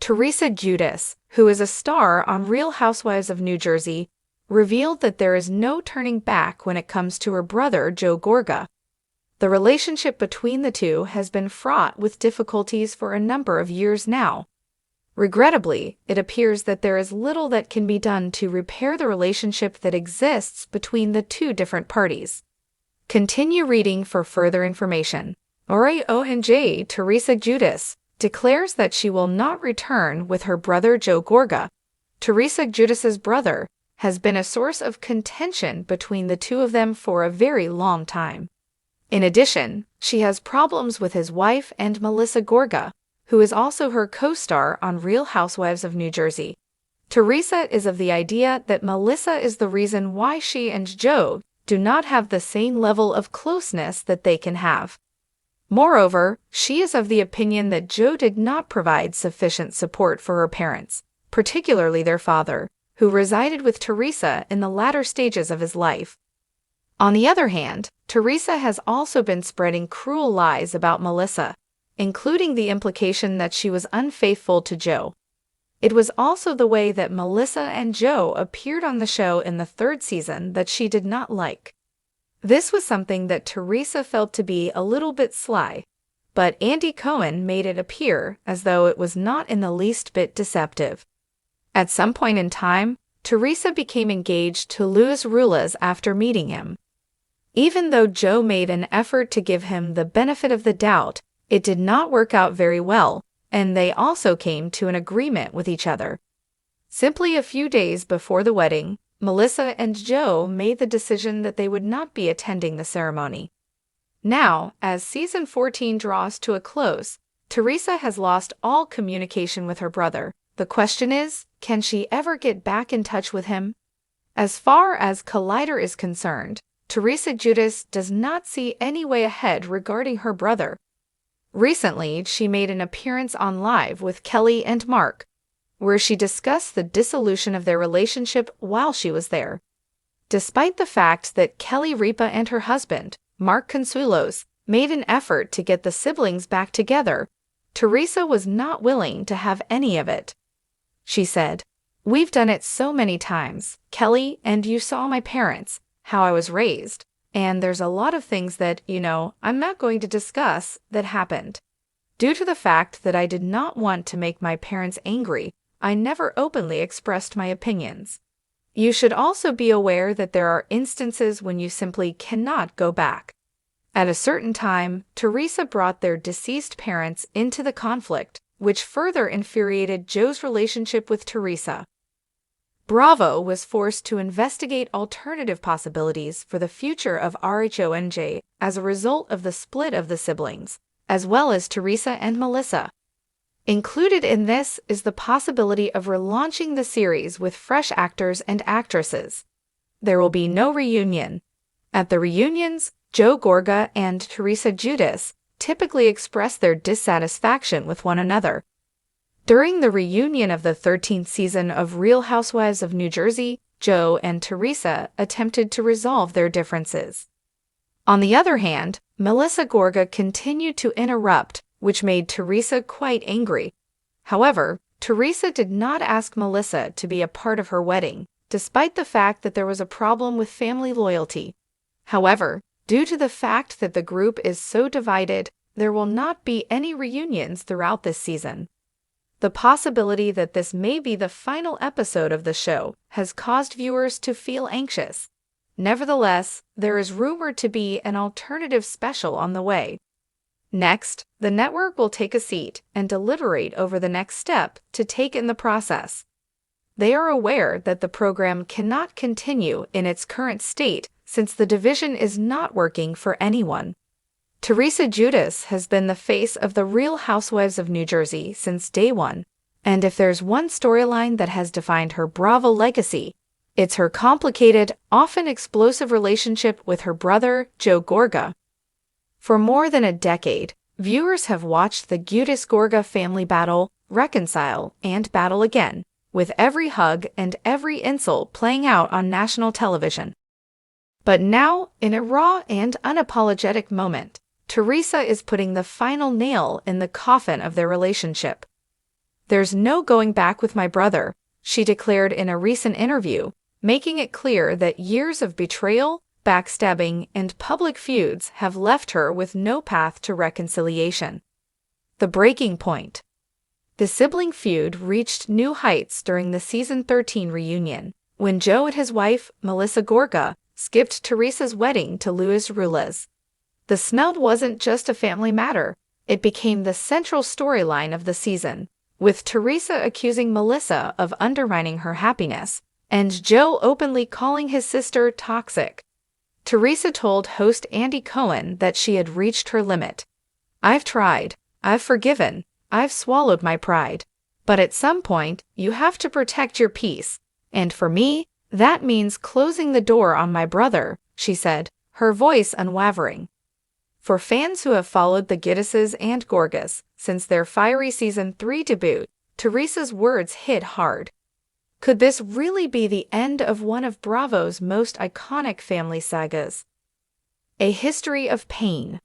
Teresa Giudice, who is a star on Real Housewives of New Jersey, revealed that there is no turning back when it comes to her brother Joe Gorga. The relationship between the two has been fraught with difficulties for a number of years now. Regrettably, it appears that there is little that can be done to repair the relationship that exists between the two different parties. Continue reading for further information. RHONJ Teresa Giudice declares that she will not return with her brother Joe Gorga. Teresa Giudice's brother has been a source of contention between the two of them for a very long time. In addition, she has problems with his wife and Melissa Gorga, who is also her co-star on Real Housewives of New Jersey. Teresa is of the idea that Melissa is the reason why she and Joe do not have the same level of closeness that they can have. Moreover, she is of the opinion that Joe did not provide sufficient support for her parents, particularly their father, who resided with Teresa in the latter stages of his life. On the other hand, Teresa has also been spreading cruel lies about Melissa, including the implication that she was unfaithful to Joe. It was also the way that Melissa and Joe appeared on the show in the third season that she did not like. This was something that Teresa felt to be a little bit sly, but Andy Cohen made it appear as though it was not in the least bit deceptive. At some point in time, Teresa became engaged to Luis Ruelas after meeting him. Even though Joe made an effort to give him the benefit of the doubt, it did not work out very well, and they also came to an agreement with each other. Simply a few days before the wedding, Melissa and Joe made the decision that they would not be attending the ceremony. Now, as season 14 draws to a close, Teresa has lost all communication with her brother. The question is, can she ever get back in touch with him? As far as Collider is concerned, Teresa Giudice does not see any way ahead regarding her brother. Recently, she made an appearance on Live with Kelly and Mark, where she discussed the dissolution of their relationship while she was there. Despite the fact that Kelly Ripa and her husband, Mark Consuelos, made an effort to get the siblings back together, Teresa was not willing to have any of it. She said, "We've done it so many times, Kelly, and you saw my parents, how I was raised, and there's a lot of things that, I'm not going to discuss that happened. Due to the fact that I did not want to make my parents angry, I never openly expressed my opinions. You should also be aware that there are instances when you simply cannot go back." At a certain time, Teresa brought their deceased parents into the conflict, which further infuriated Joe's relationship with Teresa. Bravo was forced to investigate alternative possibilities for the future of RHONJ as a result of the split of the siblings, as well as Teresa and Melissa. Included in this is the possibility of relaunching the series with fresh actors and actresses. There will be no reunion. At the reunions, Joe Gorga and Teresa Giudice typically express their dissatisfaction with one another. During the reunion of the 13th season of Real Housewives of New Jersey, Joe and Teresa attempted to resolve their differences. On the other hand, Melissa Gorga continued to interrupt, which made Teresa quite angry. However, Teresa did not ask Melissa to be a part of her wedding, despite the fact that there was a problem with family loyalty. However, due to the fact that the group is so divided, there will not be any reunions throughout this season. The possibility that this may be the final episode of the show has caused viewers to feel anxious. Nevertheless, there is rumored to be an alternative special on the way. Next, the network will take a seat and deliberate over the next step to take in the process. They are aware that the program cannot continue in its current state since the division is not working for anyone. Teresa Giudice has been the face of the Real Housewives of New Jersey since day one, and if there's one storyline that has defined her Bravo legacy, it's her complicated, often explosive relationship with her brother, Joe Gorga. For more than a decade, viewers have watched the Giudice-Gorga family battle, reconcile, and battle again, with every hug and every insult playing out on national television. But now, in a raw and unapologetic moment, Teresa is putting the final nail in the coffin of their relationship. "There's no going back with my brother," she declared in a recent interview, making it clear that years of betrayal, backstabbing, and public feuds have left her with no path to reconciliation. The breaking point. The sibling feud reached new heights during the season 13 reunion, when Joe and his wife, Melissa Gorga, skipped Teresa's wedding to Luis Ruiz. The snub wasn't just a family matter, it became the central storyline of the season, with Teresa accusing Melissa of undermining her happiness, and Joe openly calling his sister toxic. Teresa told host Andy Cohen that she had reached her limit. "I've tried, I've forgiven, I've swallowed my pride. But at some point, you have to protect your peace. And for me, that means closing the door on my brother," she said, her voice unwavering. For fans who have followed the Giudices and Gorgas since their fiery season 3 debut, Teresa's words hit hard. Could this really be the end of one of Bravo's most iconic family sagas? A history of pain.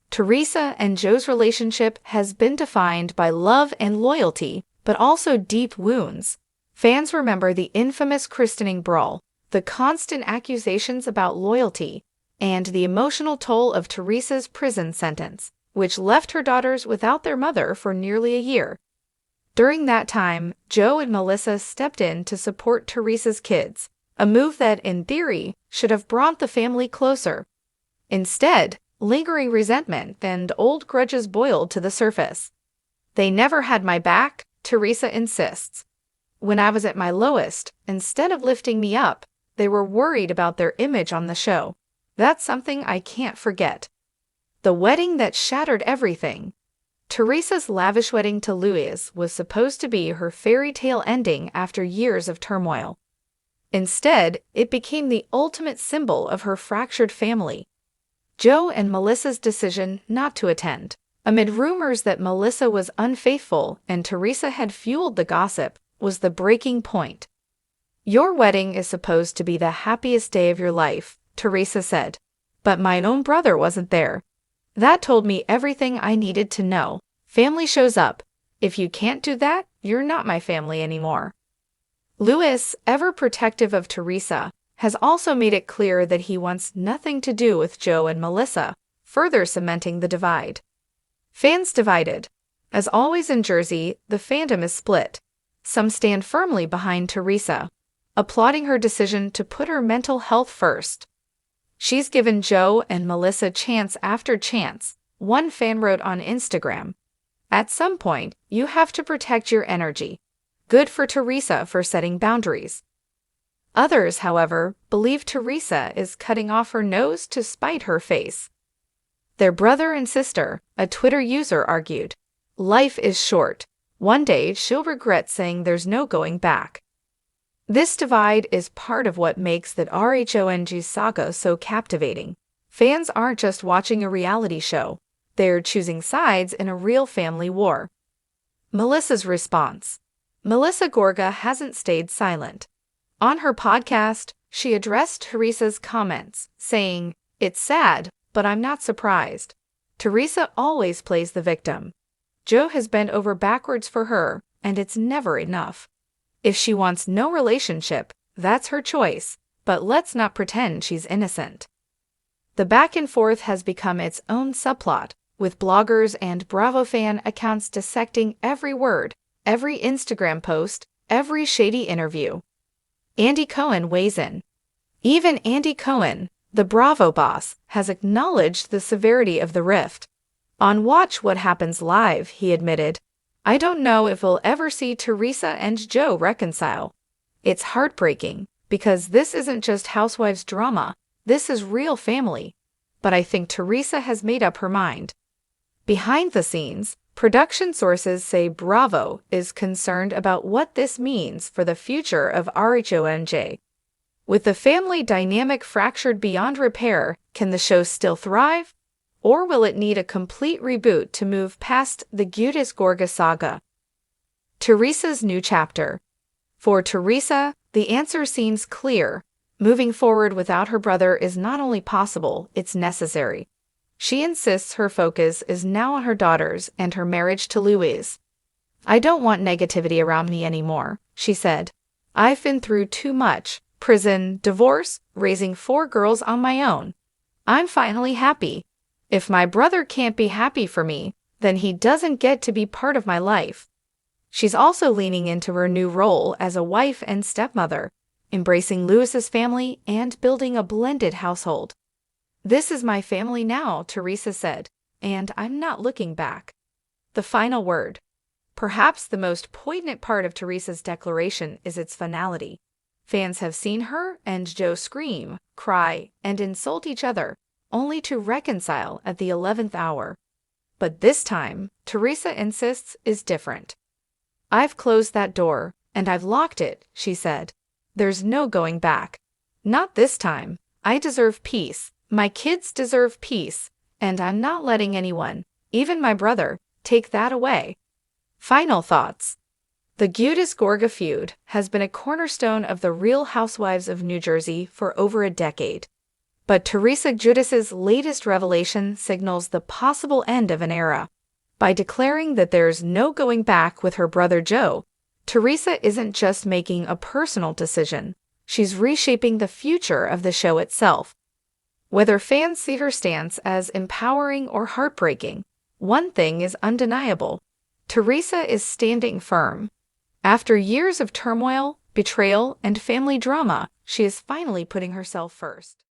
Teresa and Joe's relationship has been defined by love and loyalty, but also deep wounds. Fans remember the infamous christening brawl, the constant accusations about loyalty, and the emotional toll of Teresa's prison sentence, which left her daughters without their mother for nearly a year. During that time, Joe and Melissa stepped in to support Teresa's kids, a move that, in theory, should have brought the family closer. Instead, lingering resentment and old grudges boiled to the surface. "They never had my back," Teresa insists. "When I was at my lowest, instead of lifting me up, they were worried about their image on the show. That's something I can't forget." The wedding that shattered everything. Teresa's lavish wedding to Luis was supposed to be her fairy tale ending after years of turmoil. Instead, it became the ultimate symbol of her fractured family. Joe and Melissa's decision not to attend, amid rumors that Melissa was unfaithful and Teresa had fueled the gossip, was the breaking point. "Your wedding is supposed to be the happiest day of your life," Teresa said, "but my own brother wasn't there. That told me everything I needed to know. Family shows up. If you can't do that, you're not my family anymore." Luis, ever protective of Teresa, has also made it clear that he wants nothing to do with Joe and Melissa, further cementing the divide. Fans divided. As always in Jersey, the fandom is split. Some stand firmly behind Teresa, applauding her decision to put her mental health first. "She's given Joe and Melissa chance after chance," one fan wrote on Instagram. "At some point, you have to protect your energy. Good for Teresa for setting boundaries." Others, however, believe Teresa is cutting off her nose to spite her face. "Their brother and sister," a Twitter user argued. "Life is short. One day she'll regret saying there's no going back." This divide is part of what makes the RHONJ saga so captivating. Fans aren't just watching a reality show, they're choosing sides in a real family war. Melissa's response. Melissa Gorga hasn't stayed silent. On her podcast, she addressed Teresa's comments, saying, "It's sad, but I'm not surprised. Teresa always plays the victim. Joe has bent over backwards for her, and it's never enough. If she wants no relationship, that's her choice, but let's not pretend she's innocent." The back and forth has become its own subplot, with bloggers and Bravo fan accounts dissecting every word, every Instagram post, every shady interview. Andy Cohen weighs in. Even Andy Cohen, the Bravo boss, has acknowledged the severity of the rift. On Watch What Happens Live, he admitted, "I don't know if we'll ever see Teresa and Joe reconcile. It's heartbreaking, because this isn't just Housewives drama, this is real family. But I think Teresa has made up her mind." Behind the scenes, production sources say Bravo is concerned about what this means for the future of RHONJ. With the family dynamic fractured beyond repair, can the show still thrive? Or will it need a complete reboot to move past the Giudice Gorga saga? Teresa's new chapter. For Teresa, the answer seems clear. Moving forward without her brother is not only possible, it's necessary. She insists her focus is now on her daughters and her marriage to Luis. I don't want negativity around me anymore, she said. I've been through too much: prison, divorce, raising 4 girls on my own. I'm finally happy. If my brother can't be happy for me, then he doesn't get to be part of my life. She's also leaning into her new role as a wife and stepmother, embracing Louis's family and building a blended household. This is my family now, Teresa said, and I'm not looking back. The final word. Perhaps the most poignant part of Teresa's declaration is its finality. Fans have seen her and Joe scream, cry, and insult each other, only to reconcile at the 11th hour. But this time, Teresa insists, is different. I've closed that door, and I've locked it, she said. There's no going back. Not this time. I deserve peace. My kids deserve peace, and I'm not letting anyone, even my brother, take that away. Final thoughts. The Giudice-Gorga feud has been a cornerstone of the Real Housewives of New Jersey for over a decade. But Teresa Giudice's latest revelation signals the possible end of an era. By declaring that there's no going back with her brother Joe, Teresa isn't just making a personal decision. She's reshaping the future of the show itself. Whether fans see her stance as empowering or heartbreaking, one thing is undeniable: Teresa is standing firm. After years of turmoil, betrayal, and family drama, she is finally putting herself first.